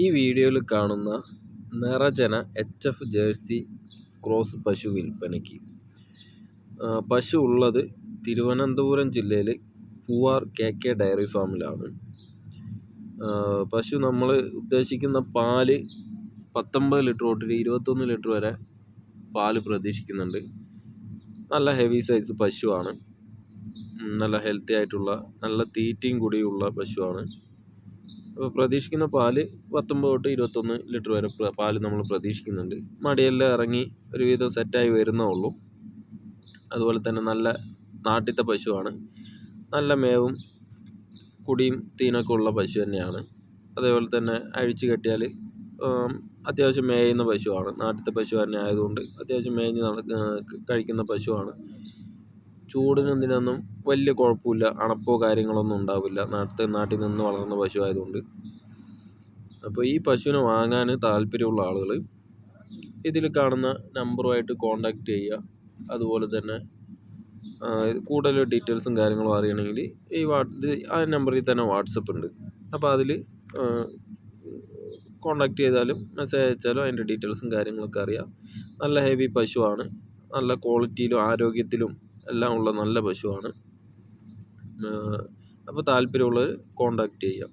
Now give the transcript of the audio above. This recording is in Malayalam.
ഈ വീഡിയോയിൽ കാണുന്ന നിറജന എച്ച്.എഫ് ജേഴ്സി ക്രോസ് പശു വിൽപ്പനയ്ക്ക്. പശു ഉള്ളത് തിരുവനന്തപുരം ജില്ലയിൽ പൂവാർ കെ ഡയറി ഫാമിലാണ്. പശു നമ്മൾ ഉദ്ദേശിക്കുന്ന പാല് 19 ലിറ്റർ തൊട്ട് 21 ലിറ്റർ വരെ പാല് പ്രതീക്ഷിക്കുന്നുണ്ട്. നല്ല ഹെവി സൈസ് പശുവാണ്. നല്ല ഹെൽത്തി ആയിട്ടുള്ള നല്ല തീറ്റയും കൂടിയുള്ള പശുവാണ്. അപ്പോൾ പ്രതീക്ഷിക്കുന്ന പാല് 19 തൊട്ട് 21 ലിറ്റർ വരെ പാല് നമ്മൾ പ്രതീക്ഷിക്കുന്നുണ്ട്. മടിയെല്ലാം ഇറങ്ങി ഒരുവിധം സെറ്റായി വരുന്നേ ഉള്ളൂ. അതുപോലെ തന്നെ നല്ല നാട്ടിലത്തെ പശുവാണ്. നല്ല മേവും കുടിയും തീനൊക്കെ ഉള്ള പശു തന്നെയാണ്. അതേപോലെ തന്നെ അഴിച്ചു കെട്ടിയാൽ അത്യാവശ്യം മേയുന്ന പശുവാണ്. നാട്ടിലത്തെ പശു തന്നെ ആയതുകൊണ്ട് അത്യാവശ്യം മേഞ്ഞ് കഴിക്കുന്ന പശുവാണ്. ചൂടിനും ഇതിനൊന്നും വലിയ കുഴപ്പമില്ല. അണപ്പോ കാര്യങ്ങളൊന്നും ഉണ്ടാവില്ല. നാട്ടിൽ നിന്ന് വളർന്ന പശു ആയതുകൊണ്ട്. അപ്പോൾ ഈ പശുവിനെ വാങ്ങാൻ താല്പര്യമുള്ള ആളുകൾ ഇതിൽ കാണുന്ന നമ്പറുമായിട്ട് കോൺടാക്റ്റ് ചെയ്യുക. അതുപോലെ തന്നെ കൂടുതൽ ഡീറ്റെയിൽസും കാര്യങ്ങളും അറിയണമെങ്കിൽ ആ നമ്പറിൽ തന്നെ വാട്സപ്പ് ഉണ്ട്. അപ്പോൾ അതിൽ കോൺടാക്റ്റ് ചെയ്താലും മെസ്സേജ് അയച്ചാലും അതിൻ്റെ ഡീറ്റെയിൽസും കാര്യങ്ങളൊക്കെ അറിയാം. നല്ല ഹെവി പശുവാണ്. നല്ല ക്വാളിറ്റിയിലും ആരോഗ്യത്തിലും എല്ലാം ഉള്ള നല്ല പശുവാണ്. അപ്പോൾ താല്പര്യമുള്ളവർ കോൺടാക്റ്റ് ചെയ്യാം.